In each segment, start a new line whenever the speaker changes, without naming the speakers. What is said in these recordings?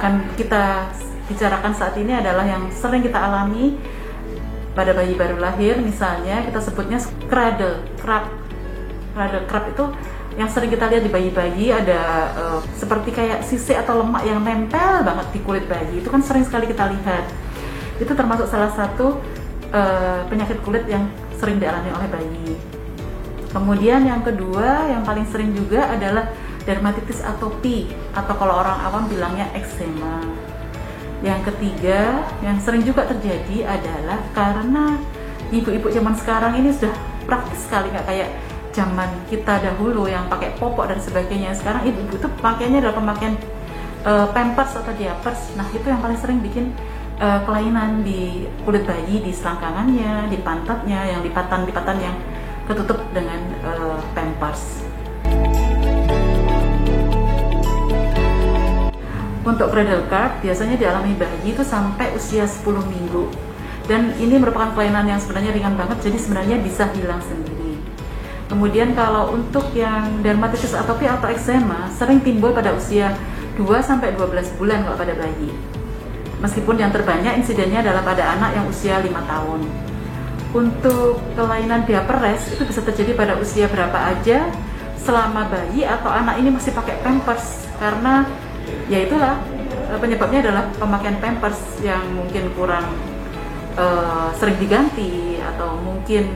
akan kita bicarakan saat ini adalah yang sering kita alami pada bayi baru lahir. Misalnya kita sebutnya cradle crab. Cradle crab itu yang sering kita lihat di bayi-bayi, ada seperti kayak sisik atau lemak yang nempel banget di kulit bayi. Itu kan sering sekali kita lihat. Itu termasuk salah satu penyakit kulit yang sering dialami oleh bayi. Kemudian yang kedua, yang paling sering juga adalah dermatitis atopi, atau kalau orang awam bilangnya eksema. Yang ketiga, yang sering juga terjadi adalah karena ibu-ibu zaman sekarang ini sudah praktis sekali, nggak kayak zaman kita dahulu yang pakai popok dan sebagainya. Sekarang ibu-ibu tuh pakainya adalah pemakaian pampers atau diapers. Nah, itu yang paling sering bikin kelainan di kulit bayi, di selangkangannya, di pantatnya, yang lipatan-lipatan yang ketutup dengan pampers. Untuk cradle crab biasanya dialami bayi itu sampai usia 10 minggu. Dan ini merupakan kelainan yang sebenarnya ringan banget, jadi sebenarnya bisa hilang sendiri. Kemudian kalau untuk yang dermatitis atopi atau eksema sering timbul pada usia 2-12 bulan kalau pada bayi. Meskipun yang terbanyak insidennya adalah pada anak yang usia 5 tahun. Untuk kelainan diaperes itu bisa terjadi pada usia berapa aja selama bayi atau anak ini masih pakai pampers, karena ya itulah penyebabnya adalah pemakaian pampers yang mungkin kurang sering diganti, atau mungkin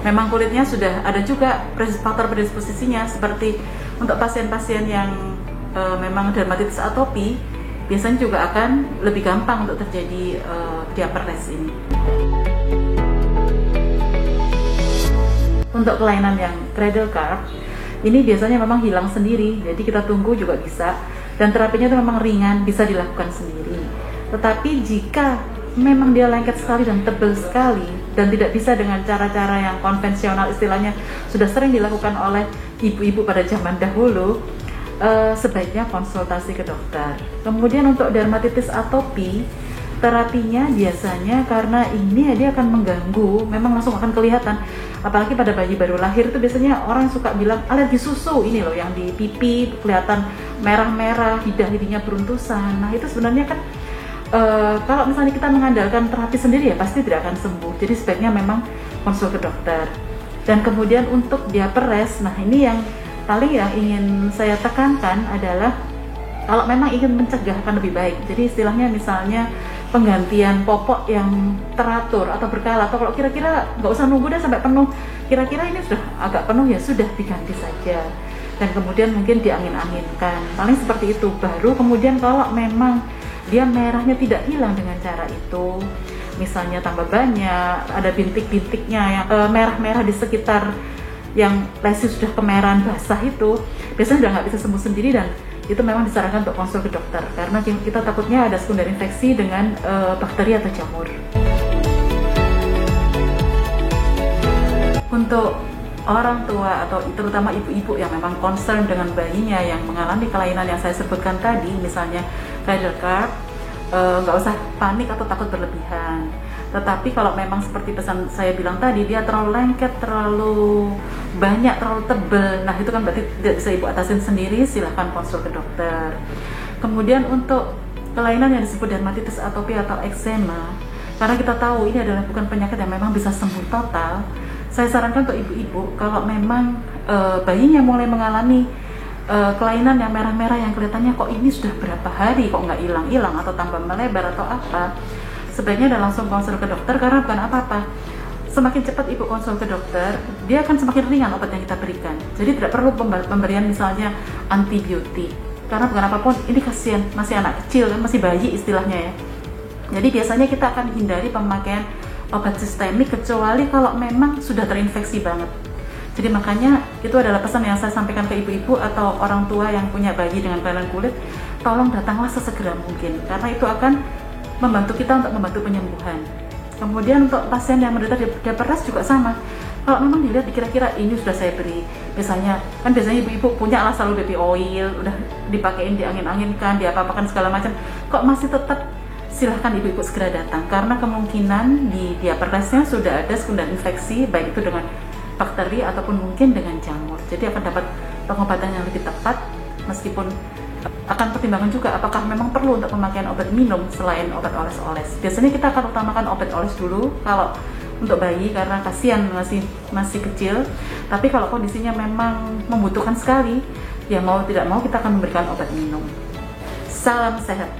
memang kulitnya sudah ada juga faktor predisposisinya. Seperti untuk pasien-pasien yang memang dermatitis atopi biasanya juga akan lebih gampang untuk terjadi diaperes ini. Untuk kelainan yang cradle crab ini biasanya memang hilang sendiri, jadi kita tunggu juga bisa, dan terapinya itu memang ringan, bisa dilakukan sendiri. Tetapi jika memang dia lengket sekali dan tebal sekali dan tidak bisa dengan cara-cara yang konvensional, istilahnya sudah sering dilakukan oleh ibu-ibu pada zaman dahulu, sebaiknya konsultasi ke dokter. Kemudian untuk dermatitis atopi, terapinya biasanya karena ini dia akan mengganggu, memang langsung akan kelihatan. Apalagi pada bayi baru lahir itu biasanya orang suka bilang alergi susu, ini loh yang di pipi kelihatan merah-merah, hidung-hidungnya beruntusan. Nah itu sebenarnya kan kalau misalnya kita mengandalkan terapi sendiri ya pasti tidak akan sembuh. Jadi sebaiknya memang konsul ke dokter. Dan kemudian untuk diaperes, nah ini yang paling yang ingin saya tekankan adalah kalau memang ingin mencegah akan lebih baik. Jadi istilahnya misalnya penggantian popok yang teratur atau berkala, atau kalau kira-kira nggak usah nunggu deh sampai penuh, kira-kira ini sudah agak penuh ya sudah diganti saja, dan kemudian mungkin diangin-anginkan, paling seperti itu. Baru kemudian kalau memang dia merahnya tidak hilang dengan cara itu, misalnya tambah banyak, ada bintik-bintiknya yang merah-merah di sekitar yang lesi sudah kemerahan basah, itu biasanya sudah nggak bisa sembuh sendiri, dan itu memang disarankan untuk konsul ke dokter karena kita takutnya ada sekunder infeksi dengan bakteri atau jamur. Untuk orang tua atau terutama ibu-ibu yang memang concern dengan bayinya yang mengalami kelainan yang saya sebutkan tadi, misalnya cradle crab, nggak usah panik atau takut berlebihan. Tetapi kalau memang seperti pesan saya bilang tadi, dia terlalu lengket, terlalu banyak, terlalu tebal, nah itu kan berarti tidak bisa ibu atasin sendiri, silahkan konsul ke dokter. Kemudian untuk kelainan yang disebut dermatitis atopi atau eksema, karena kita tahu ini adalah bukan penyakit yang memang bisa sembuh total, saya sarankan untuk ibu-ibu kalau memang bayinya mulai mengalami kelainan yang merah-merah yang kelihatannya kok ini sudah berapa hari kok nggak hilang-hilang atau tambah melebar atau apa, sebaiknya udah langsung konsul ke dokter, karena bukan apa-apa, semakin cepat ibu konsul ke dokter, dia akan semakin ringan obat yang kita berikan. Jadi tidak perlu pemberian misalnya antibiotik, karena bukan apapun, ini kasihan, masih anak kecil, masih bayi istilahnya ya. Jadi biasanya kita akan hindari pemakaian obat sistemik kecuali kalau memang sudah terinfeksi banget. Jadi makanya itu adalah pesan yang saya sampaikan ke ibu-ibu atau orang tua yang punya bayi dengan kelainan kulit, tolong datanglah sesegera mungkin, karena itu akan membantu kita untuk membantu penyembuhan. Kemudian untuk pasien yang menderita diaperes juga sama. Kalau memang dilihat kira-kira ini sudah saya beri, misalnya kan biasanya ibu-ibu punya lah selalu baby oil, udah dipakein, diangin-anginkan, diapa-apakan segala macam, kok masih tetap, silahkan ibu-ibu segera datang, karena kemungkinan di diaperesnya sudah ada sekunder infeksi, baik itu dengan bakteri ataupun mungkin dengan jamur. Jadi akan dapat pengobatan yang lebih tepat, meskipun akan pertimbangkan juga apakah memang perlu untuk pemakaian obat minum selain obat oles-oles. Biasanya kita akan utamakan obat oles dulu kalau untuk bayi karena kasihan masih kecil. Tapi kalau kondisinya memang membutuhkan sekali, ya mau tidak mau kita akan memberikan obat minum. Salam sehat.